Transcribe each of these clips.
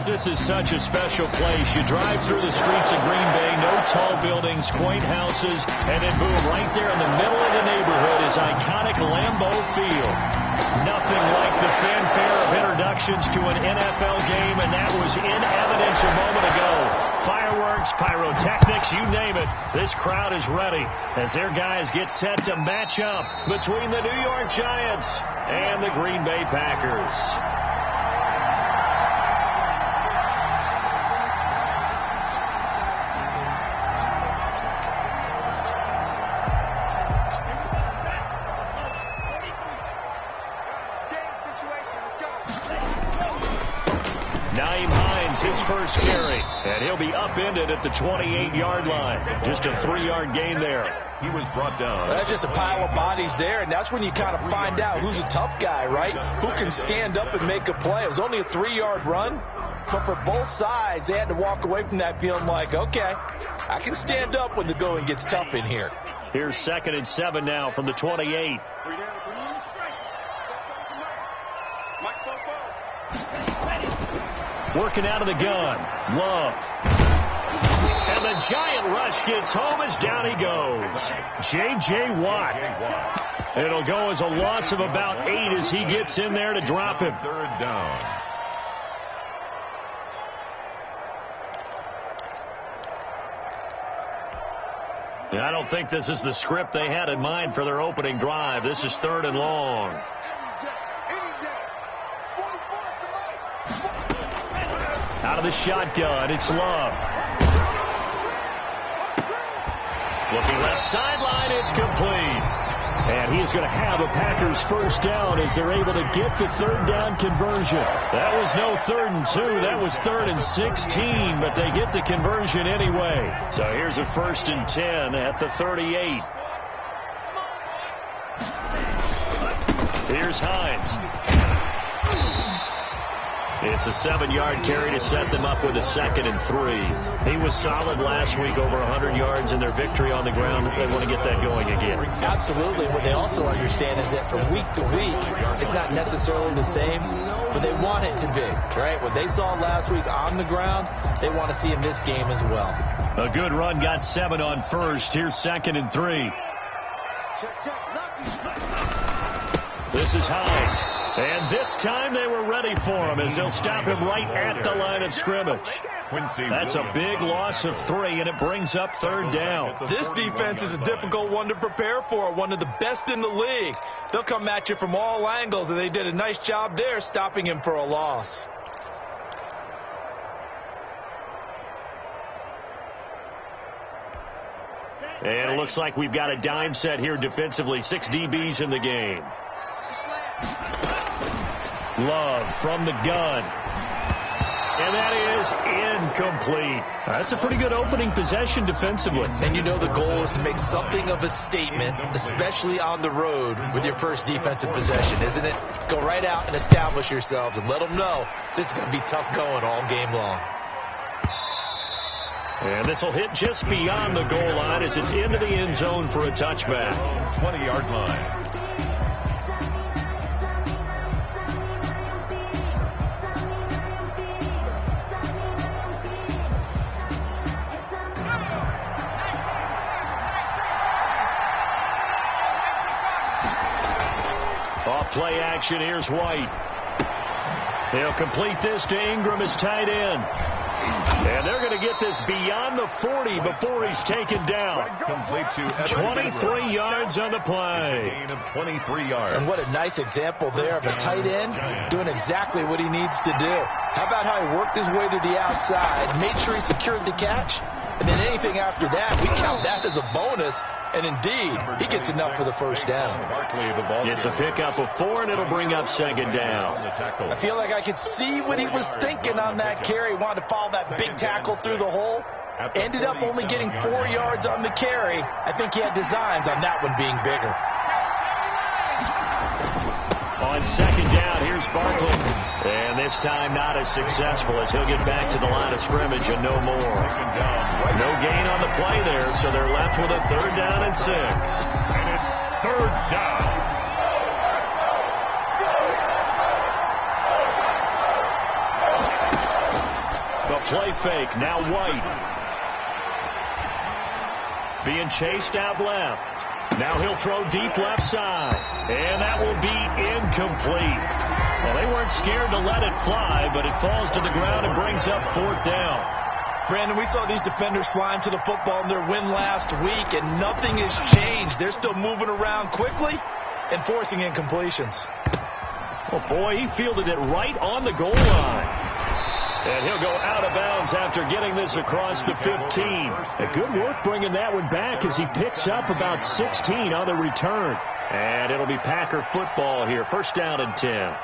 This is such a special place. You drive through the streets of Green Bay, no tall buildings, quaint houses, and then boom, right there in the middle of the neighborhood is iconic Lambeau Field. Nothing like the fanfare of introductions to an NFL game, and that was in evidence a moment ago. Fireworks, pyrotechnics, you name it. This crowd is ready as their guys get set to match up between the New York Giants and the Green Bay Packers. His first carry, and he'll be upended at the 28-yard line. Just a 3-yard gain there. He was brought down. That's just a pile of bodies there, and that's when you kind of find out who's a tough guy, right? Who can stand up and make a play. It was only a 3-yard run, but for both sides, they had to walk away from that feeling like, okay, I can stand up when the going gets tough in here. Here's 2nd and 7 now from the 28. Working out of the gun. Love. And the giant rush gets home as down he goes. J.J. Watt. It'll go as a loss of about 8 as he gets in there to drop him. 3rd down. I don't think this is the script they had in mind for their opening drive. This is 3rd and long. Out of the shotgun, it's Love. Looking left sideline, it's complete. And he is going to have a Packers first down as they're able to get the 3rd down conversion. That was no 3rd and 2. That was 3rd and 16, but they get the conversion anyway. So here's a 1st and 10 at the 38. Here's Hines. It's a 7-yard carry to set them up with a 2nd and 3. He was solid last week, over 100 yards in their victory on the ground. They want to get that going again. Absolutely. What they also understand is that from week to week, it's not necessarily the same, but they want it to be, right? What they saw last week on the ground, they want to see in this game as well. A good run, got 7 on first. Here's 2nd and 3. This is Hines. And this time they were ready for him as they'll stop him right at the line of scrimmage. That's a big loss of 3, and it brings up 3rd down. This defense is a difficult one to prepare for, one of the best in the league. They'll come at you from all angles, and they did a nice job there stopping him for a loss. And it looks like we've got a dime set here defensively. 6 DBs in the game. Love from the gun. And that is incomplete. That's a pretty good opening possession defensively. And you know the goal is to make something of a statement, especially on the road with your first defensive possession, isn't it? Go right out and establish yourselves and let them know this is going to be tough going all game long. And this will hit just beyond the goal line as it's into the end zone for a touchback. 20-yard line. Play action. Here's White. They'll complete this to Ingram as tight end. And they're going to get this beyond the 40 before he's taken down. Complete to 23 yards on the play. Gain of 23 yards. And what a nice example there of a tight end doing exactly what he needs to do. How about how he worked his way to the outside, made sure he secured the catch, and then anything after that, we count that as a bonus. And indeed, he gets enough for the first down. It's a pickup of 4, and it'll bring up 2nd down. I feel like I could see what he was thinking on that carry. Wanted to follow that big tackle through the hole. Ended up only getting 4 yards on the carry. I think he had designs on that one being bigger. On 2nd down, here's Barkley. And this time not as successful as he'll get back to the line of scrimmage and no more. No gain on the play there, so they're left with a 3rd down and 6. And it's 3rd down. play fake. Now White. Being chased out left. Now he'll throw deep left side. And that will be incomplete. Well, they weren't scared to let it fly, but it falls to the ground and brings up 4th down. Brandon, we saw these defenders flying to the football in their win last week, and nothing has changed. They're still moving around quickly and forcing incompletions. Oh, boy, he fielded it right on the goal line. And he'll go out of bounds after getting this across the 15. A good work bringing that one back as he picks up about 16 on the return. And it'll be Packer football here. 1st down and 10.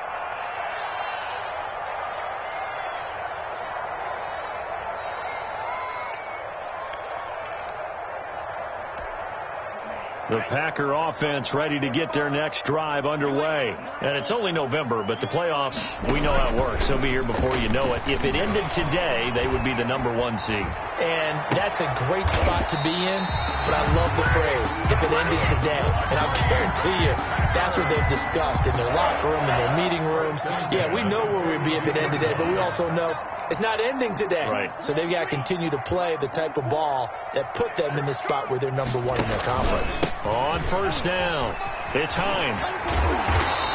The Packer offense ready to get their next drive underway. And it's only November, but the playoffs, we know how it works. They'll be here before you know it. If it ended today, they would be the #1 seed. And that's a great spot to be in, but I love the phrase, if it ended today. And I'll guarantee you, that's what they've discussed in their locker room, in their meeting rooms. Yeah, we know where we'd be if it ended today, but we also know it's not ending today. Right. So they've got to continue to play the type of ball that put them in the spot where they're #1 in their conference. On 1st down, it's Hines.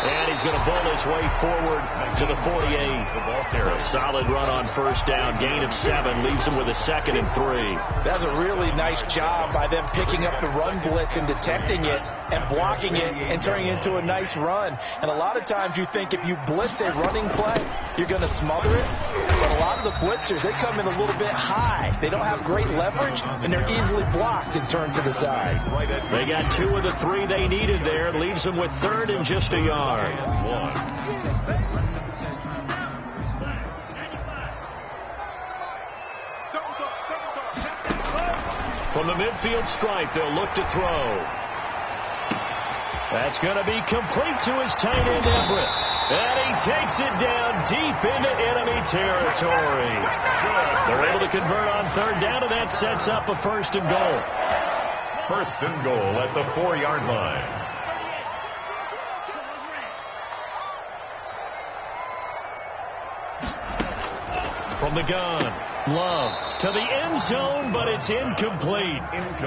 And he's going to bowl his way forward to the 48. A solid run on 1st down. Gain of 7 leaves him with a 2nd and 3. That's a really nice job by them picking up the run blitz and detecting it and blocking it and turning it into a nice run. And a lot of times you think if you blitz a running play, you're going to smother it. But a lot of the blitzers, they come in a little bit high. They don't have great leverage, and they're easily blocked and turned to the side. They got 2 of the 3 they needed there. Leaves them with 3rd and just a yard. From the midfield stripe, they'll look to throw. That's going to be complete to his tight end, Everett. And he takes it down deep into enemy territory. They're able to convert on 3rd down, and that sets up a 1st and goal. 1st and goal at the 4-yard line. From the gun, Love to the end zone, but it's incomplete.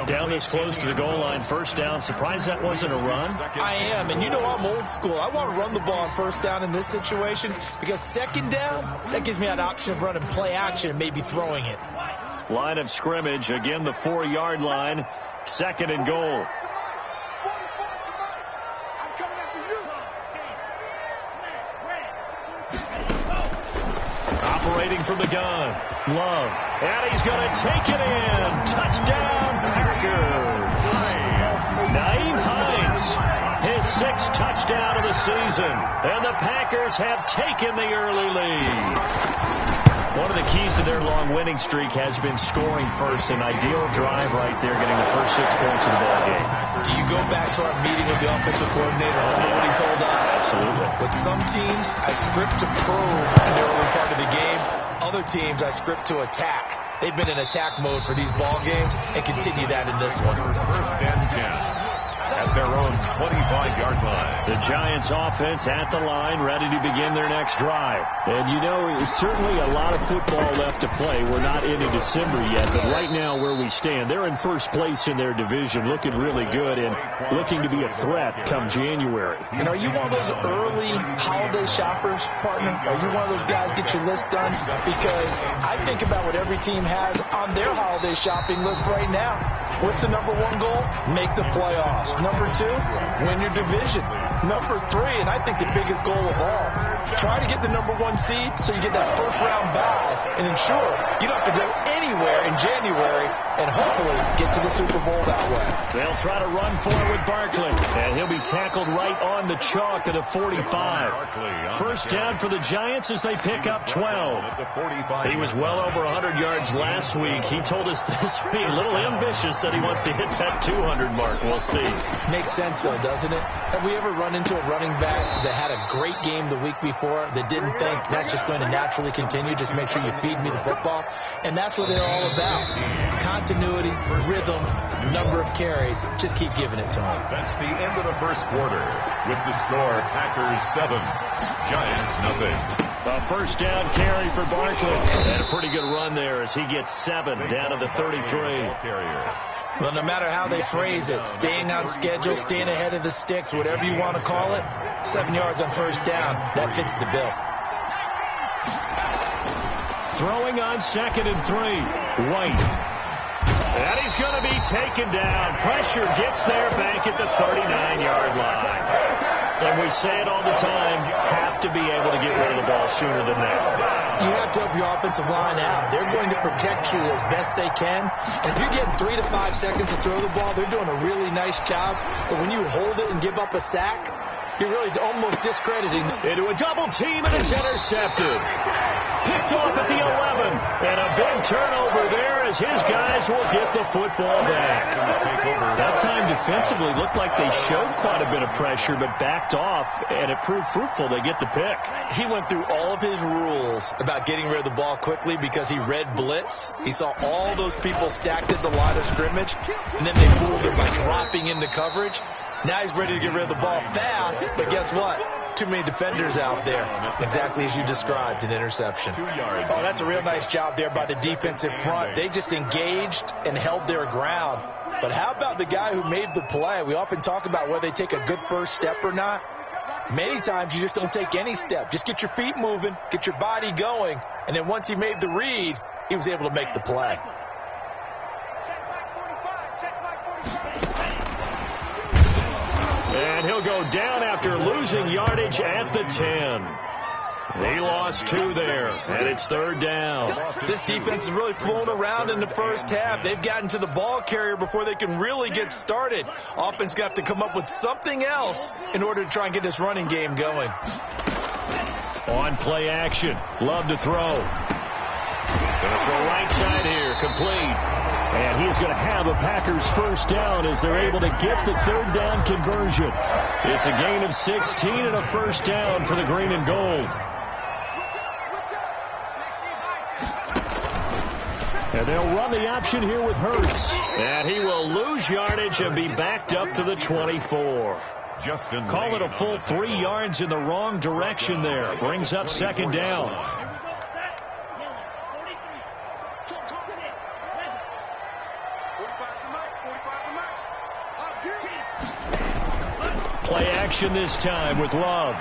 Down this close to the goal line, 1st down. Surprised that wasn't a run? I am, and you know I'm old school. I want to run the ball on 1st down in this situation because 2nd down, that gives me an option of running play action and maybe throwing it. Line of scrimmage, again the 4-yard line, 2nd and goal. Operating from the gun, Love, and he's going to take it in. Touchdown, Packers. Naeem Hines, his 6th touchdown of the season, and the Packers have taken the early lead. One of the keys to their long winning streak has been scoring first. An ideal drive right there, getting the first 6 points of the ball game. Do you go back to our meeting with the offensive coordinator? Remember what he told us? Absolutely. With some teams, I script to probe in the early part of the game. Other teams, I script to attack. They've been in attack mode for these ball games and continue that in this one. 1st and 10. At their own 25-yard line. The Giants offense at the line, ready to begin their next drive. And you know, it's certainly a lot of football left to play. We're not into December yet, but right now where we stand, they're in 1st place in their division, looking really good and looking to be a threat come January. And are you one of those early holiday shoppers, partner? Are you one of those guys get your list done? Because I think about what every team has on their holiday shopping list right now. What's the #1 goal? Make the playoffs. #2, win your division. #3, and I think the biggest goal of all, try to get the #1 seed so you get that 1st-round bye and ensure you don't have to go anywhere in January and hopefully get to the Super Bowl that way. They'll try to run forward with Barkley, and he'll be tackled right on the chalk at the 45. 1st down for the Giants as they pick up 12. He was well over 100 yards last week. He told us this being a little ambitious, that he wants to hit that 200 mark. We'll see. Makes sense, though, doesn't it? Have we ever run into a running back that had a great game the week before that didn't think that's just going to naturally continue, just make sure you feed me the football? And that's what they're all about. Continuity, rhythm, number of carries. Just keep giving it to them. That's the end of the 1st quarter. With the score, Packers 7, Giants 0. A first down carry for Barkley. And a pretty good run there as he gets 7 down to the 33. Well, no matter how they phrase it, staying on schedule, staying ahead of the sticks, whatever you want to call it, 7 yards on first down, that fits the bill. Throwing on 2nd and 3. White. And he's going to be taken down. Pressure gets there back at the 39-yard line. And we say it all the time, have to be able to get rid of the ball sooner than that. You have to help your offensive line out. They're going to protect you as best they can. And if you're getting 3 to 5 seconds to throw the ball, they're doing a really nice job. But when you hold it and give up a sack, you're really almost discrediting. Into a double team, and it's intercepted. Picked off at the 11. And a big turnover there as his guys will get the football back. That time defensively looked like they showed quite a bit of pressure, but backed off, and it proved fruitful. They get the pick. He went through all of his rules about getting rid of the ball quickly because he read blitz. He saw all those people stacked at the line of scrimmage, and then they fooled him by dropping into coverage. Now he's ready to get rid of the ball fast, but guess what? Too many defenders out there. Exactly as you described, an interception. 2 yards. Oh, that's a real nice job there by the defensive front. They just engaged and held their ground. But how about the guy who made the play? We often talk about whether they take a good first step or not. Many times you just don't take any step. Just get your feet moving, get your body going, and then once he made the read, he was able to make the play. And he'll go down after losing yardage at the 10. He lost 2 there, and it's 3rd down. This defense is really flown around in the first half. They've gotten to the ball carrier before they can really get started. Offense got to come up with something else in order to try and get this running game going. On play action, Love to throw. Going to throw right side here, complete. And he's going to have a Packers first down as they're able to get the 3rd down conversion. It's a gain of 16 and a first down for the green and gold. And they'll run the option here with Hurts. And he will lose yardage and be backed up to the 24. Call it a full 3 yards in the wrong direction there. Brings up 2nd down. Play action this time with Love.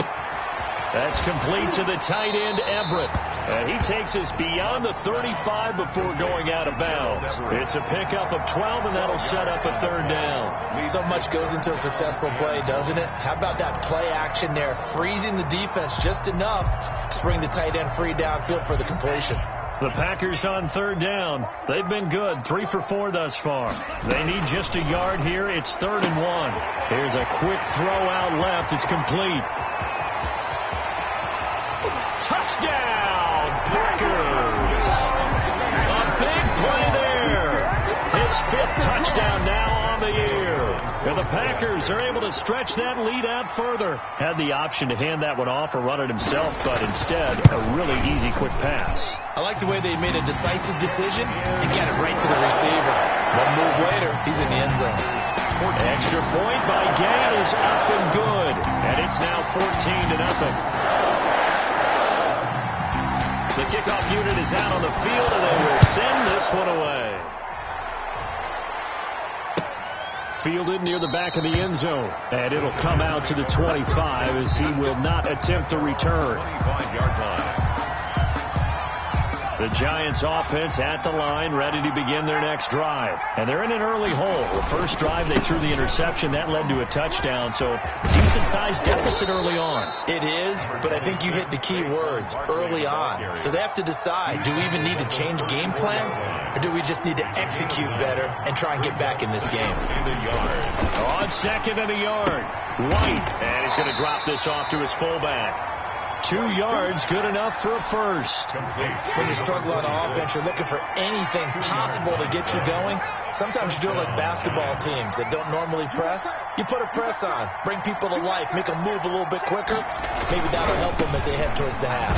That's complete to the tight end, Everett. And he takes us beyond the 35 before going out of bounds. It's a pickup of 12, and that'll set up a 3rd down. So much goes into a successful play, doesn't it? How about that play action there, freezing the defense just enough to bring the tight end free downfield for the completion. The Packers on 3rd down. They've been good, 3 for 4 thus far. They need just a yard here. It's 3rd and 1. Here's a quick throw out left. It's complete. Touchdown, Packers! A big play there. His 5th touchdown now on the year. And the Packers are able to stretch that lead out further. Had the option to hand that one off or run it himself, but instead, a really easy quick pass. I like the way they made a decisive decision and get it right to the receiver. One move later, he's in the end zone. Extra point by Gay is up and good. And it's now 14-0. The kickoff unit is out on the field, and they will send this one away. Fielded near the back of the end zone. And it'll come out to the 25 as he will not attempt to return. 25-yard line. The Giants offense at the line, ready to begin their next drive. And they're in an early hole. The first drive, they threw the interception. That led to a touchdown, so decent-sized deficit early on. It is, but I think you hit the key words, early on. So they have to decide, do we even need to change game plan, or do we just need to execute better and try and get back in this game? On 2nd and a yard, White. And he's going to drop this off to his fullback. 2 yards, good enough for a first. When you struggle on offense, you're looking for anything possible to get you going. Sometimes you do it like basketball teams that don't normally press. You put a press on, bring people to life, make them move a little bit quicker. Maybe that'll help them as they head towards the half.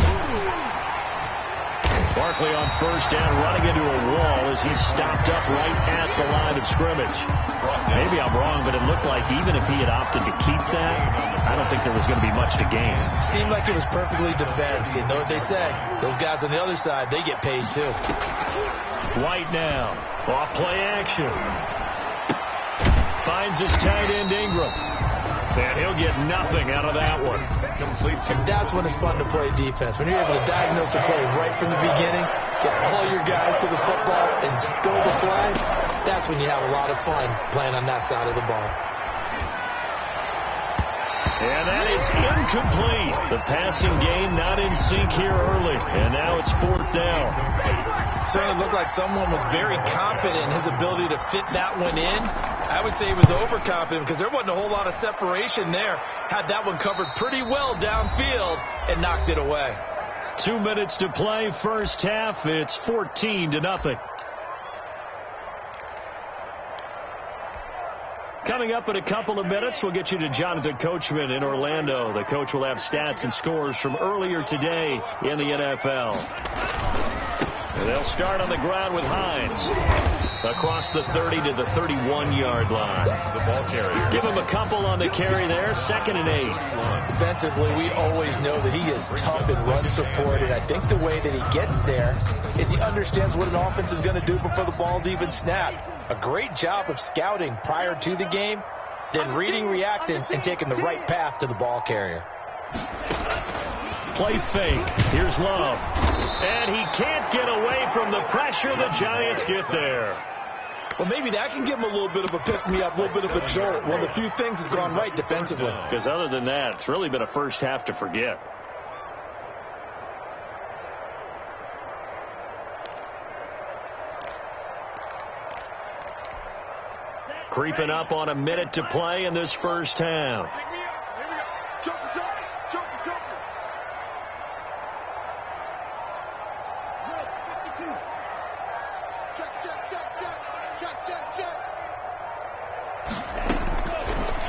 Barkley on first down, running into a wall as he's stopped up right at the line of scrimmage. Maybe I'm wrong, but it looked like even if he had opted to keep that, I don't think there was going to be much to gain. Seemed like it was perfectly defense. You know what they say? Those guys on the other side, they get paid too. White now. Off play action. Finds his tight end Ingram. And he'll get nothing out of that one. And that's when it's fun to play defense. When you're able to diagnose a play right from the beginning, get all your guys to the football, and build a play, that's when you have a lot of fun playing on that side of the ball. And that is incomplete. The passing game not in sync here early. And now it's 4th down. Certainly looked like someone was very confident in his ability to fit that one in. I would say he was overconfident because there wasn't a whole lot of separation there. Had that one covered pretty well downfield and knocked it away. 2 minutes to play, first half. It's 14-0. Coming up in a couple of minutes, we'll get you to Jonathan Coachman in Orlando. The coach will have stats and scores from earlier today in the NFL. And they'll start on the ground with Hines. Across the 30 to the 31-yard line. The ball carrier. Give him a couple on the carry there. 2nd and 8. Defensively, we always know that he is tough and run supported. I think the way that he gets there is he understands what an offense is going to do before the ball's even snapped. A great job of scouting prior to the game, then reading, reacting, and taking the right path to the ball carrier. Play fake. Here's Love. And he can't get away from the pressure. The Giants get there. Well, maybe that can give him a little bit of a pick-me-up, a little bit of a jolt. One of the few things has gone right defensively. Because other than that, it's really been a first half to forget. Creeping up on a minute to play in this first half.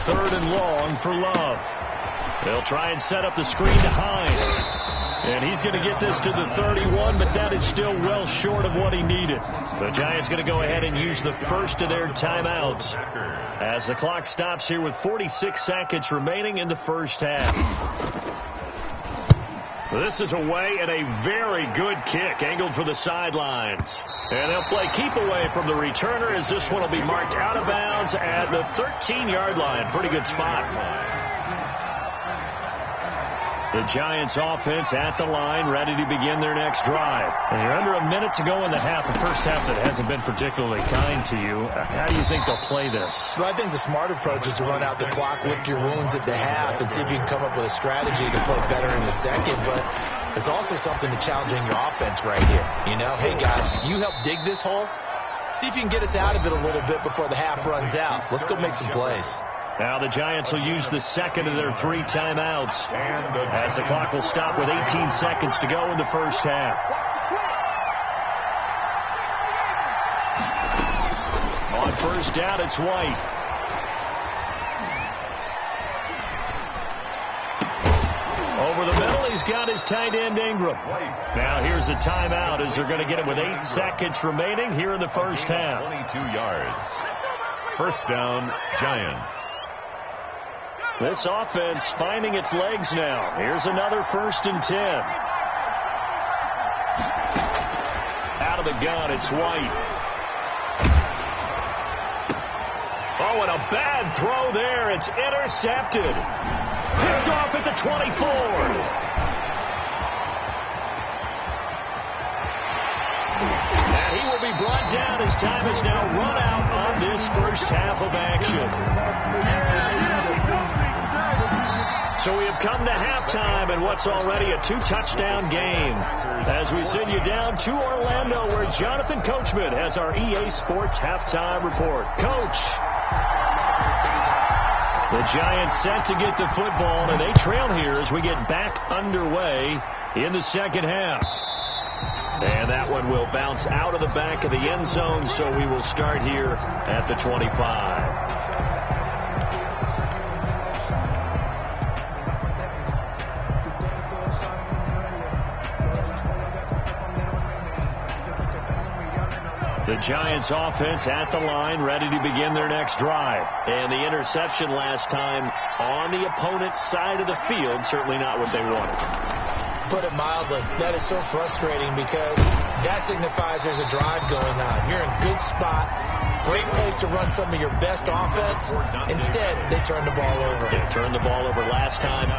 Third and long for Love. They'll try and set up the screen to Hines. And he's going to get this to the 31, but that is still well short of what he needed. The Giants going to go ahead and use the first of their timeouts as the clock stops here with 46 seconds remaining in the first half. This is away and a very good kick angled for the sidelines. And they'll play keep away from the returner as this one will be marked out of bounds at the 13-yard line. Pretty good spot. The Giants offense at the line, ready to begin their next drive. And you're under a minute to go in the half, a first half that hasn't been particularly kind to you. How do you think they'll play this? Well, I think the smart approach is to run out the clock, lick your wounds at the half, and see if you can come up with a strategy to play better in the second. But there's also something to challenging your offense right here. You know, hey, guys, you help dig this hole. See if you can get us out of it a little bit before the half runs out. Let's go make some plays. Now the Giants will use the second of their 3 timeouts as the clock will stop with 18 seconds to go in the first half. On first down, it's White. Over the middle, he's got his tight end Ingram. Now here's a timeout as they're going to get it with 8 seconds remaining here in the first half. 22 yards. First down, Giants. This offense finding its legs now. Here's another 1st and 10. Out of the gun, it's White. Oh, and a bad throw there. It's intercepted. Picked off at the 24. And he will be brought down as time has now run out on this first half of action. So we have come to halftime in what's already a 2-touchdown game. As we send you down to Orlando where Jonathan Coachman has our EA Sports halftime report. Coach. The Giants set to get the football, and they trail here as we get back underway in the second half. And that one will bounce out of the back of the end zone, so we will start here at the 25. The Giants offense at the line, ready to begin their next drive. And the interception last time on the opponent's side of the field, certainly not what they wanted. Put it mildly, that is so frustrating because that signifies there's a drive going on. You're in a good spot, great place to run some of your best offense. Instead, they turn the ball over. They turned the ball over last time.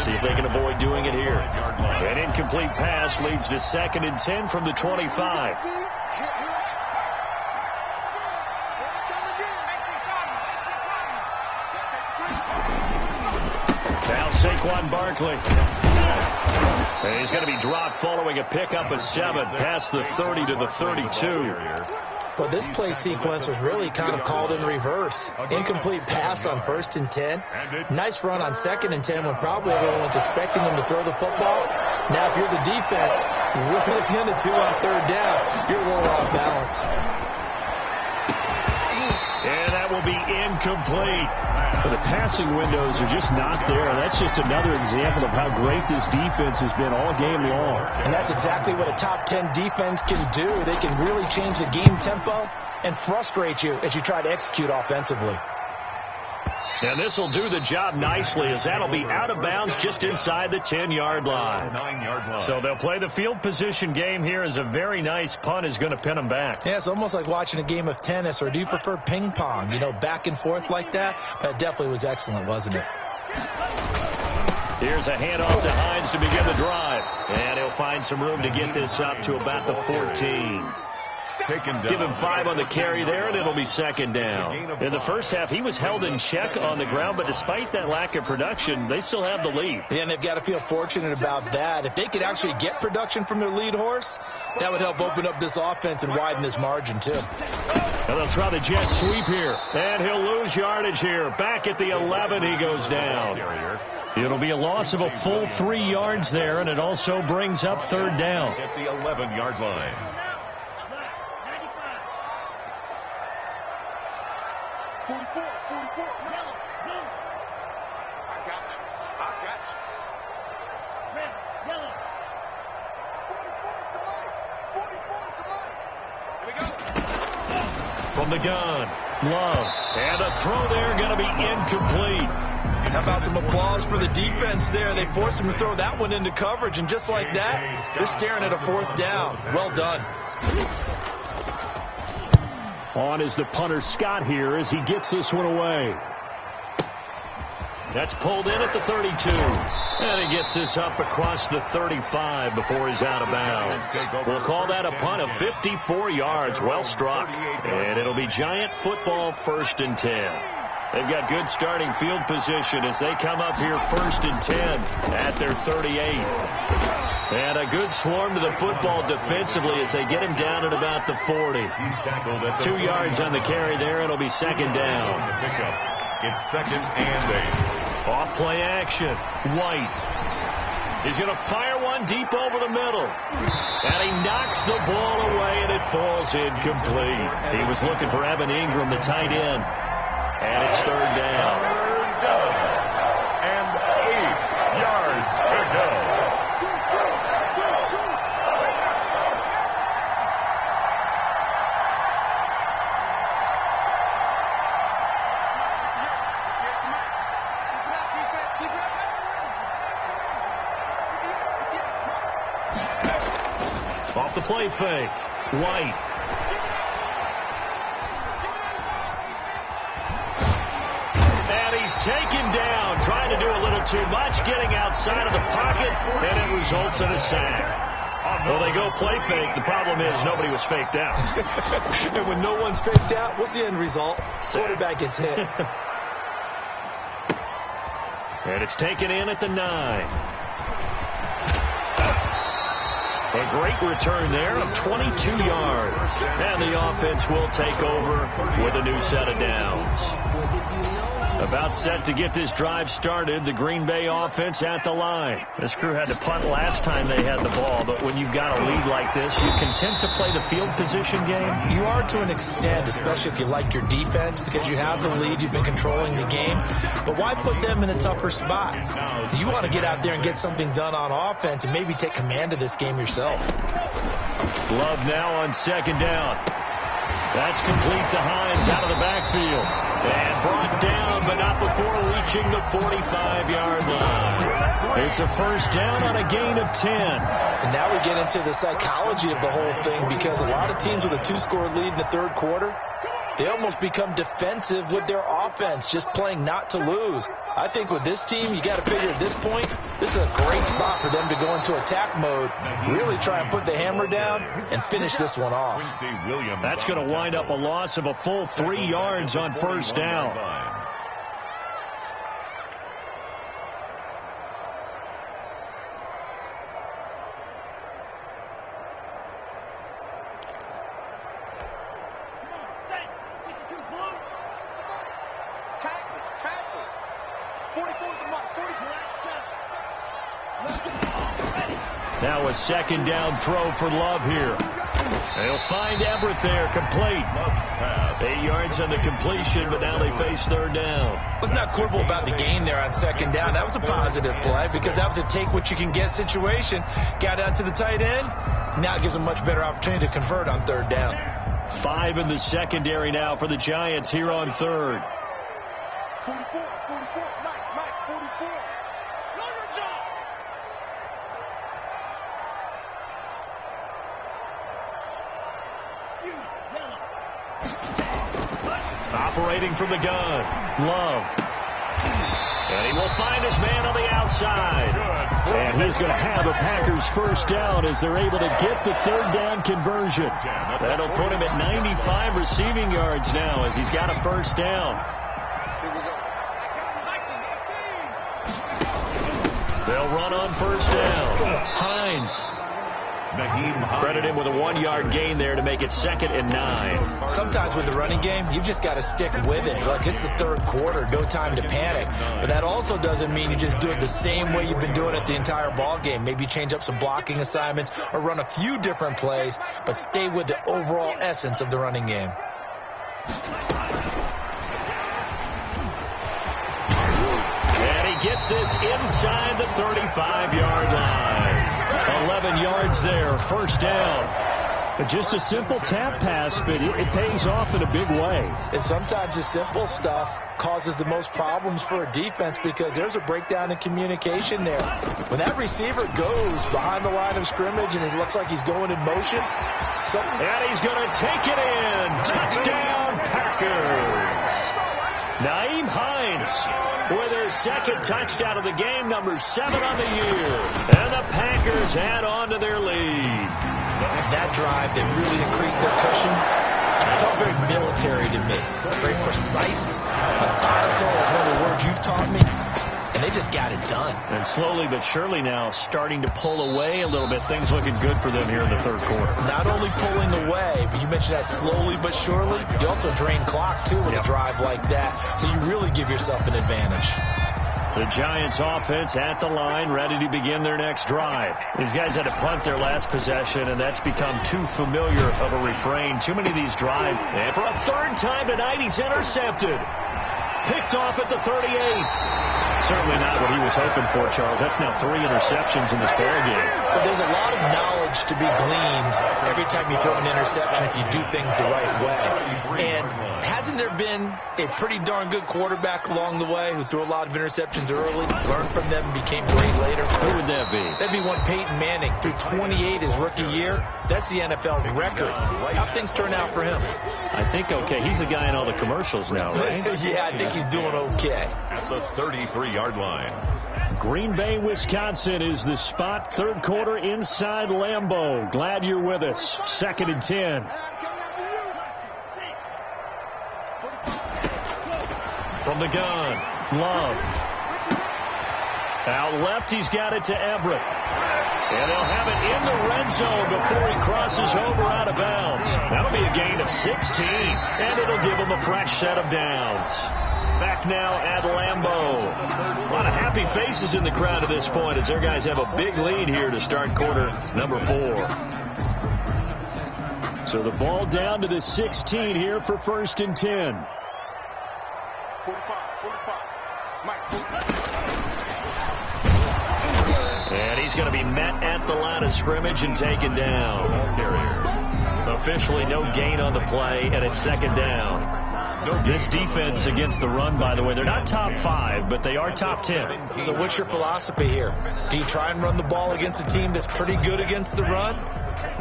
See if they can avoid doing it here. An incomplete pass leads to 2nd and 10 from the 25. Now Saquon Barkley. And he's going to be dropped following a pickup of 7 past the 30 to the 32. Well, this play sequence was really kind of called in reverse. Incomplete pass on 1st and 10. Nice run on 2nd and 10 when probably everyone was expecting him to throw the football. Now, if you're the defense, what are you going to do on 3rd down? You're a little off balance. And that will be incomplete. The passing windows are just not there. That's just another example of how great this defense has been all game long. And that's exactly what a top 10 defense can do. They can really change the game tempo and frustrate you as you try to execute offensively. And this will do the job nicely as that'll be out of bounds just inside the 10-yard line. 9-yard line. So they'll play the field position game here as a very nice punt is going to pin them back. Yeah, it's almost like watching a game of tennis, or do you prefer ping pong? You know, back and forth like that? That definitely was excellent, wasn't it? Here's a handoff to Hines to begin the drive. And he'll find some room to get this up to about the 14. Give him 5 on the carry there, and it'll be 2nd down. In the first half, he was held in check on the ground, but despite that lack of production, they still have the lead. Yeah, and they've got to feel fortunate about that. If they could actually get production from their lead horse, that would help open up this offense and widen this margin, too. And they'll try the jet sweep here, and he'll lose yardage here. Back at the 11, he goes down. It'll be a loss of a full 3 yards there, and it also brings up 3rd down. At the 11-yard line. 44. Yellow. Blue. I got you. Red. Yellow. 44 to Mike. Here we go. From the gun, Love. And a throw there going to be incomplete. How about some applause for the defense there? They forced him to throw that one into coverage, and just like that, they're staring at a 4th down. Well done. On is the punter Scott here as he gets this one away. That's pulled in at the 32. And he gets this up across the 35 before he's out of bounds. We'll call that a punt of 54 yards. Well struck. And it'll be Giant football 1st and 10. They've got good starting field position as they come up here 1st and 10 at their 38. And a good swarm to the football defensively as they get him down at about the 40. 2 yards on the carry there. It'll be 2nd down. It's 2nd and 8. Off play action. White. He's going to fire one deep over the middle. And he knocks the ball away, and it falls incomplete. He was looking for Evan Ingram, the tight end. And it's 3rd down. 3rd down. And 8 yards to go. Off the play fake. White. And he's taken down, trying to do a little too much, getting outside of the pocket, and it results in a sack. Well, they go play fake. The problem is nobody was faked out. And when no one's faked out, what's the end result? Quarterback gets hit. And it's taken in at the 9. A great return there of 22 yards. And the offense will take over with a new set of downs. About set to get this drive started, the Green Bay offense at the line. This crew had to punt last time they had the ball, but when you've got a lead like this, you're content to play the field position game? You are to an extent, especially if you like your defense, because you have the lead, you've been controlling the game. But why put them in a tougher spot? You want to get out there and get something done on offense and maybe take command of this game yourself. Love now on 2nd down. That's complete to Hines out of the backfield. And brought down, but not before reaching the 45-yard line. It's a first down on a gain of 10. And now we get into the psychology of the whole thing, because a lot of teams with a 2-score lead in the third quarter, they almost become defensive with their offense, just playing not to lose. I think with this team, you got to figure at this point, this is a great spot for them to go into attack mode, really try and put the hammer down and finish this one off. That's going to wind up a loss of a full 3 yards on first down. Now a second down throw for Love here. They'll find Everett there, complete. 8 yards on the completion, but now they face third down. Let's not quibble about the gain there on second down. That was a positive play, because that was a take-what-you-can-get situation. Got out to the tight end. Now it gives them much better opportunity to convert on third down. 5 in the secondary now for the Giants here on third. 44, Mike, 44. Know your job. Operating from the gun, Love. And he will find his man on the outside. And he's going to have a Packers first down as they're able to get the third down conversion. That'll put him at 95 receiving yards now as he's got a first down. They'll run on first down. Hines. Credit him with a 1-yard gain there to make it 2nd and 9. Sometimes with the running game, you've just got to stick with it. Like, it's the third quarter, no time to panic. But that also doesn't mean you just do it the same way you've been doing it the entire ball game. Maybe change up some blocking assignments or run a few different plays, but stay with the overall essence of the running game. And he gets this inside the 35-yard line. 11 yards there, first down. Just a simple tap pass, but it pays off in a big way. And sometimes the simple stuff causes the most problems for a defense, because there's a breakdown in communication there. When that receiver goes behind the line of scrimmage and it looks like he's going in motion, and he's going to take it in. Touchdown, Packers. Naeem Hines with his 2nd touchdown of the game, number 7 on the year. And the Packers add on to their lead. That drive, they really increased their cushion. It felt very military to me. Very precise, methodical. That's one of the words you've taught me. And they just got it done. And slowly but surely now starting to pull away a little bit. Things looking good for them here in the third quarter. Not only pulling away, but you mentioned that slowly but surely. You also drain clock, too, with a drive like that. So you really give yourself an advantage. The Giants offense at the line, ready to begin their next drive. These guys had to punt their last possession, and that's become too familiar of a refrain. Too many of these drives. And for a third time tonight, he's intercepted. Picked off at the 38. Certainly not what he was hoping for, Charles. That's now 3 interceptions in this ballgame. But there's a lot of knowledge to be gleaned every time you throw an interception if you do things the right way. And hasn't there been a pretty darn good quarterback along the way who threw a lot of interceptions early, learned from them, and became great later? Who would that be? That'd be one Peyton Manning. Threw 28 his rookie year. That's the NFL record. How'd things turn out for him? I think okay. He's the guy in all the commercials now, right? Yeah, I think he's doing okay. At the 33-yard line. Green Bay, Wisconsin is the spot. Third quarter inside Lambeau. Glad you're with us. 2nd and 10. From the gun, Love. Out left, he's got it to Everett. And they'll have it in the red zone before he crosses over out of bounds. That'll be a gain of 16, and it'll give him a fresh set of downs. Back now at Lambeau. A lot of happy faces in the crowd at this point as their guys have a big lead here to start quarter number 4. So the ball down to the 16 here for 1st and 10. 45. Mike, 45. And he's going to be met at the line of scrimmage and taken down. Carrier, Officially no gain on the play, and it's second down. This defense against the run, by the way, they're not top 5, but they are top 10. So what's your philosophy here? Do you try and run the ball against a team that's pretty good against the run?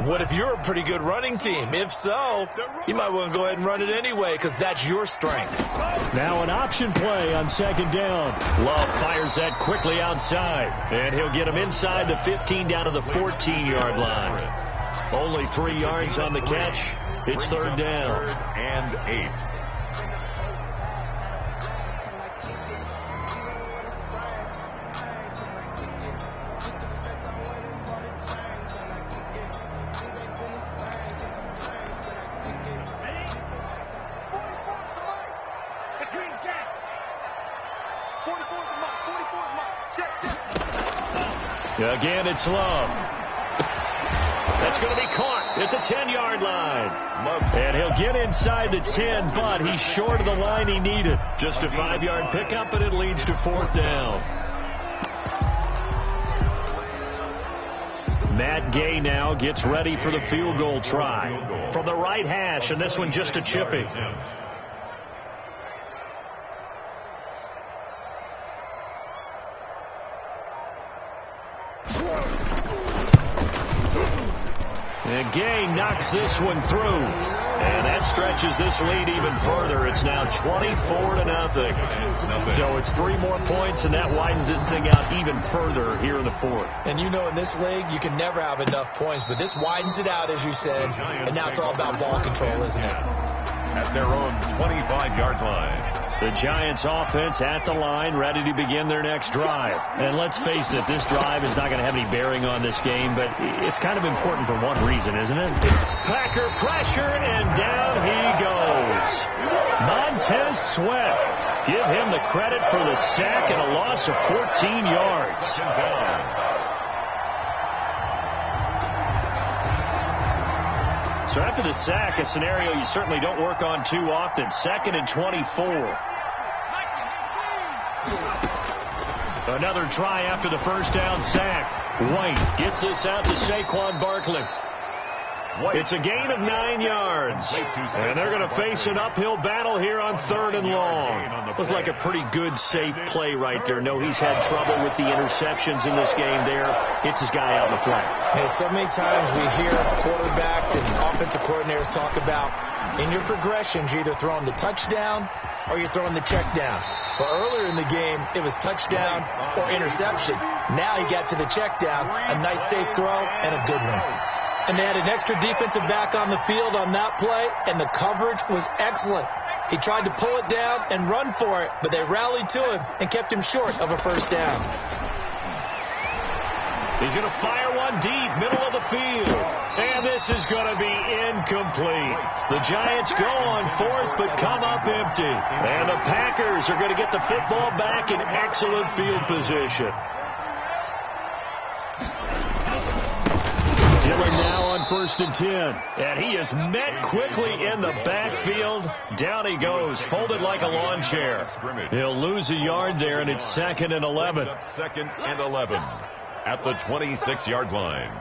What if you're a pretty good running team? If so, you might want to go ahead and run it anyway because that's your strength. Now an option play on second down. Love fires that quickly outside, and he'll get him inside the 15 down to the 14-yard line. Only 3 yards on the catch. It's third down. And 8. Again, it's Love. That's going to be caught at the 10-yard line. And he'll get inside the 10, but he's short of the line he needed. Just a 5-yard pickup, and it leads to fourth down. Matt Gay now gets ready for the field goal try. From the right hash, and this one just a chipping. And Gay knocks this one through. And that stretches this lead even further. It's now 24-0. So it's 3 more points, and that widens this thing out even further here in the fourth. And you know, in this league, you can never have enough points, but this widens it out, as you said, and now it's all about ball control, isn't it? At their own 25-yard line. The Giants offense at the line, ready to begin their next drive. And let's face it, this drive is not going to have any bearing on this game, but it's kind of important for one reason, isn't it? It's Packer pressure, and down he goes. Montez Sweat. Give him the credit for the sack and a loss of 14 yards. So after the sack, a scenario you certainly don't work on too often. 2nd and 24. Another try after the first down sack. White gets this out to Saquon Barkley. It's a gain of 9 yards. And they're going to face an uphill battle here on 3rd and long. Looked like a pretty good, safe play right there. No, he's had trouble with the interceptions in this game there. Hits his guy out in the flat. Hey, so many times we hear quarterbacks and offensive coordinators talk about in your progressions, you're either throwing the touchdown or you're throwing the check down. But earlier in the game, it was touchdown or interception. Now he got to the check down, a nice safe throw, and a good one. And they had an extra defensive back on the field on that play, and the coverage was excellent. He tried to pull it down and run for it, but they rallied to him and kept him short of a first down. He's going to fire one deep, middle of the field. And this is going to be incomplete. The Giants go on 4th, but come up empty. And the Packers are going to get the football back in excellent field position. Dillon now on 1st and 10. And he is met quickly in the backfield. Down he goes, folded like a lawn chair. He'll lose a yard there, and it's 2nd and 11. 2nd and 11 at the 26-yard line.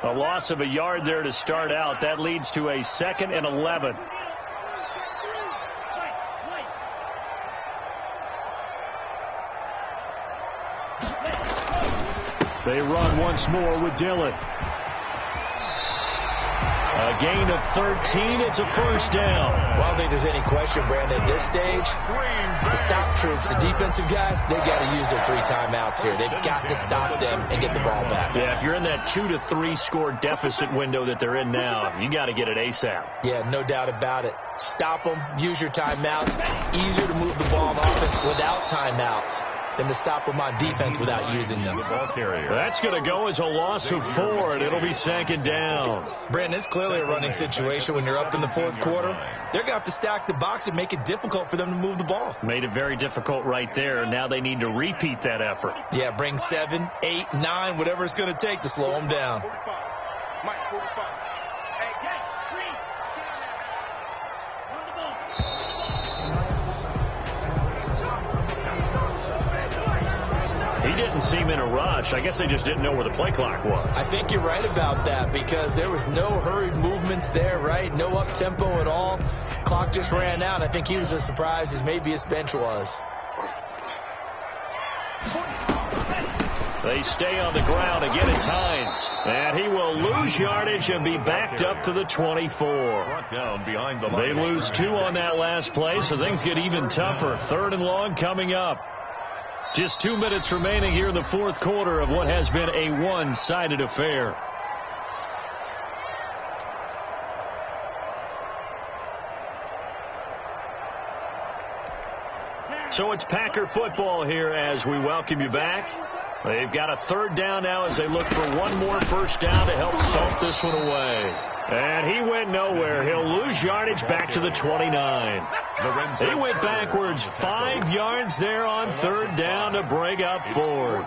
A loss of a yard there to start out. That leads to a 2nd and 11. They run once more with Dillon. A gain of 13. It's a first down. Well, I don't think there's any question, Brandon. At this stage, the stop troops, the defensive guys, they got to use their 3 timeouts here. They've got to stop them and get the ball back. Yeah, if you're in that 2 to 3 score deficit window that they're in now, you got to get it ASAP. Yeah, no doubt about it. Stop them. Use your timeouts. Easier to move the ball on offense without timeouts than to stop them on defense without using them. That's going to go as a loss of 4, and it'll be 2nd down. Brandon, it's clearly a running situation when you're up in the 4th quarter. They're going to have to stack the box and make it difficult for them to move the ball. Made it very difficult right there. Now they need to repeat that effort. Yeah, bring 7, 8, 9, whatever it's going to take to slow them down. 45. Mike, 45. didn't seem in a rush. I guess they just didn't know where the play clock was. I think you're right about that because there was no hurried movements there, right? No up-tempo at all. Clock just ran out. I think he was as surprised as maybe his bench was. They stay on the ground. Again, it's Hines. And he will lose yardage and be backed up to the 24. They lose 2 on that last play, so things get even tougher. 3rd and long coming up. Just 2 minutes remaining here in the fourth quarter of what has been a one-sided affair. So it's Packer football here as we welcome you back. They've got a 3rd down now as they look for one more first down to help salt this one away. And he went nowhere. He'll lose yardage back to the 29. He went backwards 5 yards there on 3rd down to bring up 4th.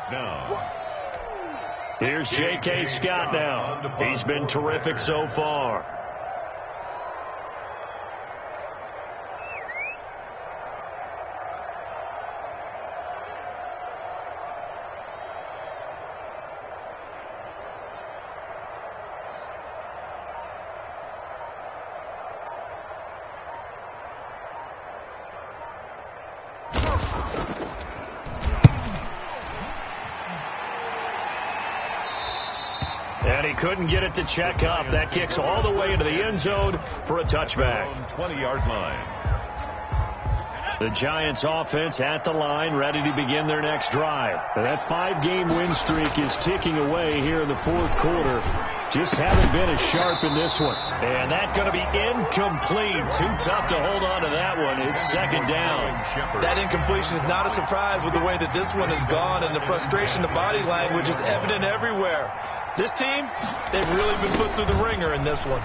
Here's J.K. Scott now. He's been terrific so far. And he couldn't get it to check up. That kicks all the way into the end zone for a touchback. 20-yard line. The Giants offense at the line, ready to begin their next drive. That 5-game win streak is ticking away here in the fourth quarter. Just haven't been as sharp in this one. And that's going to be incomplete. Too tough to hold on to that one. It's 2nd down. That incompletion is not a surprise with the way that this one has gone, and the frustration, the body language is evident everywhere. This team, they've really been put through the ringer in this one.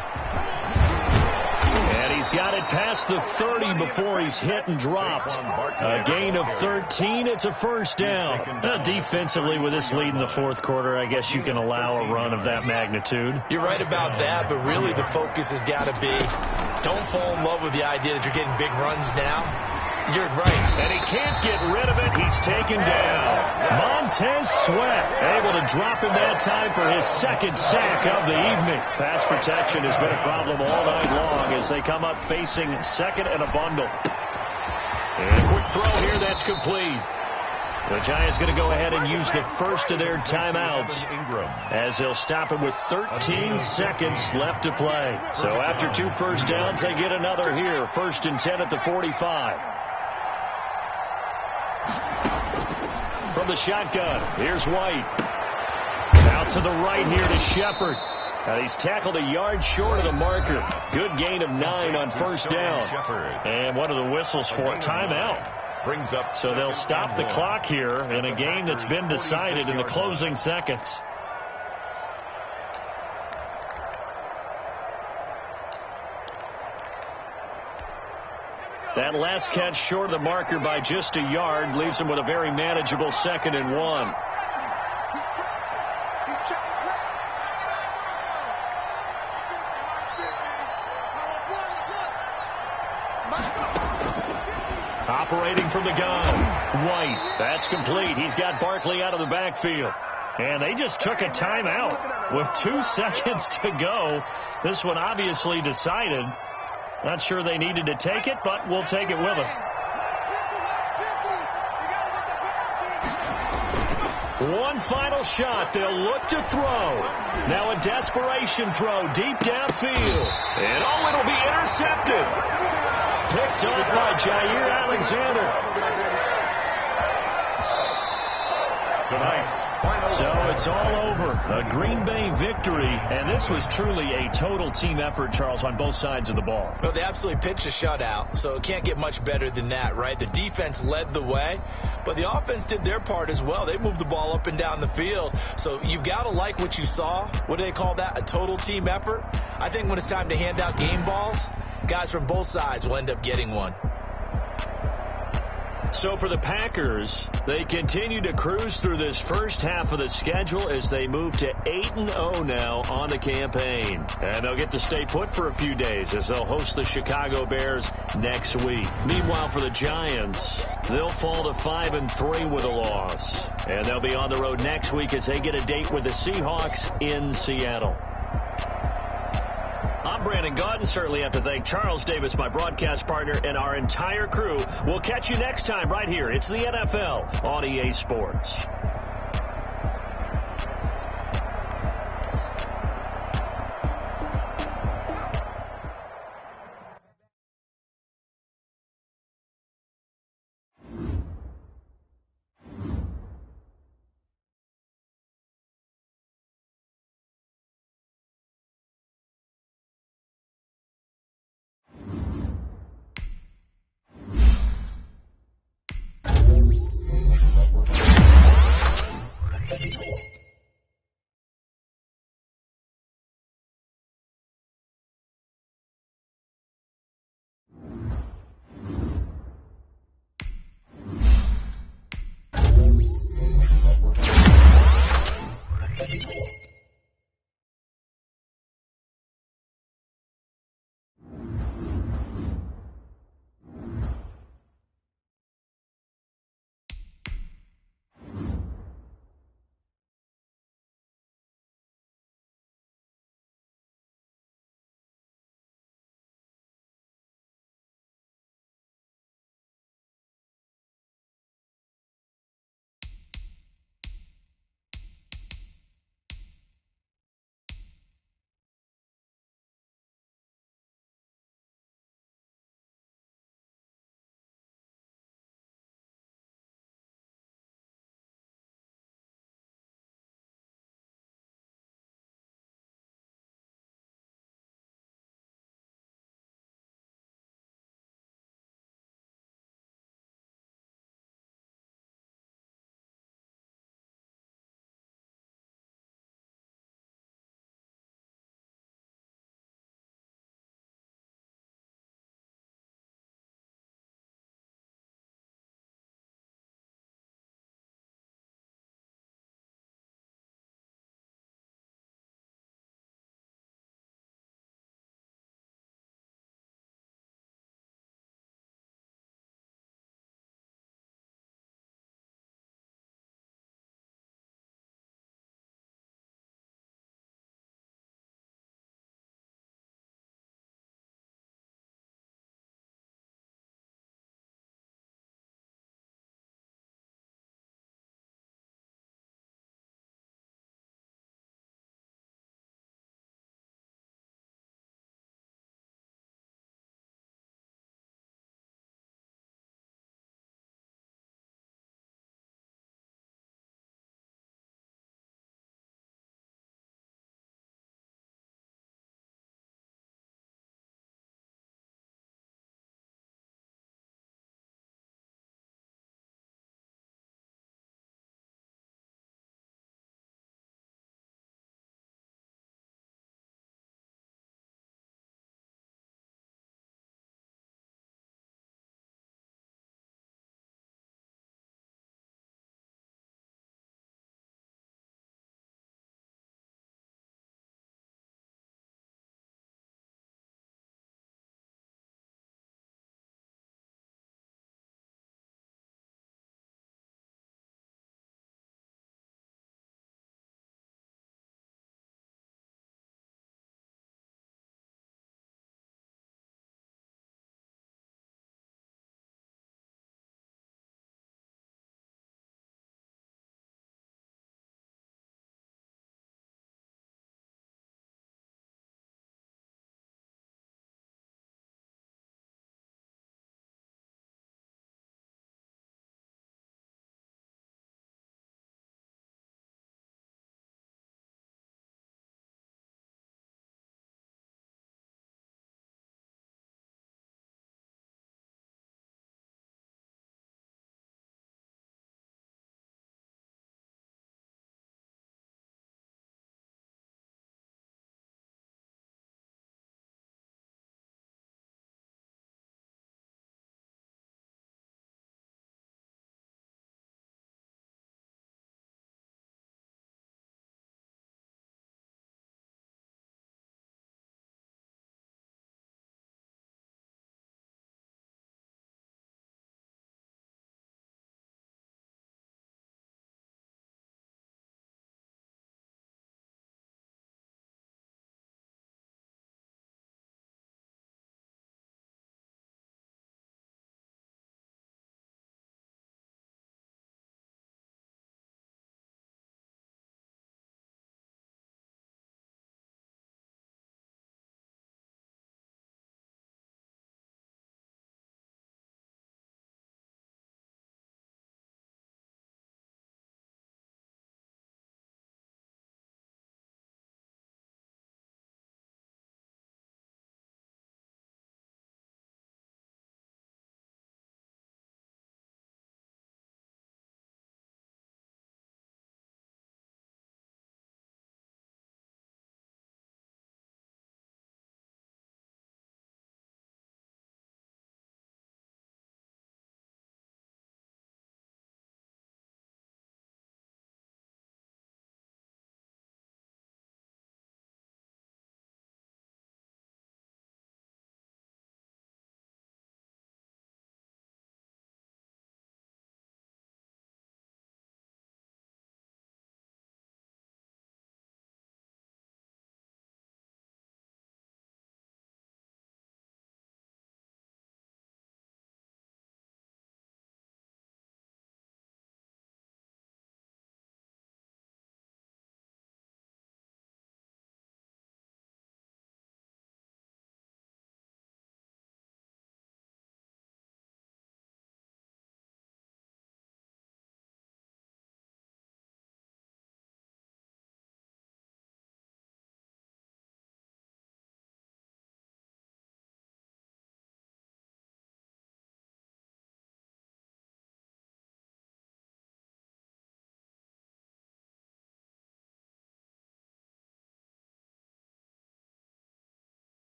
And he's got it past the 30 before he's hit and dropped. A gain of 13. It's a first down. Defensively, with this lead in the fourth quarter, I guess you can allow a run of that magnitude. You're right about that, but really the focus has got to be don't fall in love with the idea that you're getting big runs now. You're right. And he can't get rid of it. He's taken down. Montez Sweat able to drop him that time for his 2nd sack of the evening. Pass protection has been a problem all night long as they come up facing 2nd and a bundle. And a quick throw here. That's complete. The Giants going to go ahead and use the first of their timeouts as they'll stop it with 13 seconds left to play. So after 2 first downs, they get another here. 1st and 10 at the 45. From the shotgun, here's White. Out to the right here to Shepard. He's tackled a yard short of the marker. Good gain of 9 on first down. And one of the whistles for a timeout. So they'll stop the clock here in a game that's been decided in the closing seconds. That last catch short of the marker by just a yard leaves him with a very manageable 2nd and 1. Operating from the gun. White. That's complete. He's got Barkley out of the backfield. And they just took a timeout with 2 seconds to go. This one obviously decided. Not sure they needed to take it, but we'll take it with them. One final shot. They'll look to throw. Now a desperation throw deep downfield. And it'll be intercepted. Picked up by Jair Alexander. So it's all over. A Green Bay victory, and this was truly a total team effort, Charles, on both sides of the ball. Well, they absolutely pitched a shutout, so it can't get much better than that, right? The defense led the way, but the offense did their part as well. They moved the ball up and down the field, so you've got to like what you saw. What do they call that? A total team effort? I think when it's time to hand out game balls, guys from both sides will end up getting one. So for the Packers, they continue to cruise through this first half of the schedule as they move to 8-0 now on the campaign. And they'll get to stay put for a few days as they'll host the Chicago Bears next week. Meanwhile, for the Giants, they'll fall to 5-3 with a loss. And they'll be on the road next week as they get a date with the Seahawks in Seattle. I'm Brandon Gaudin. Certainly have to thank Charles Davis, my broadcast partner, and our entire crew. We'll catch you next time right here. It's the NFL on EA Sports.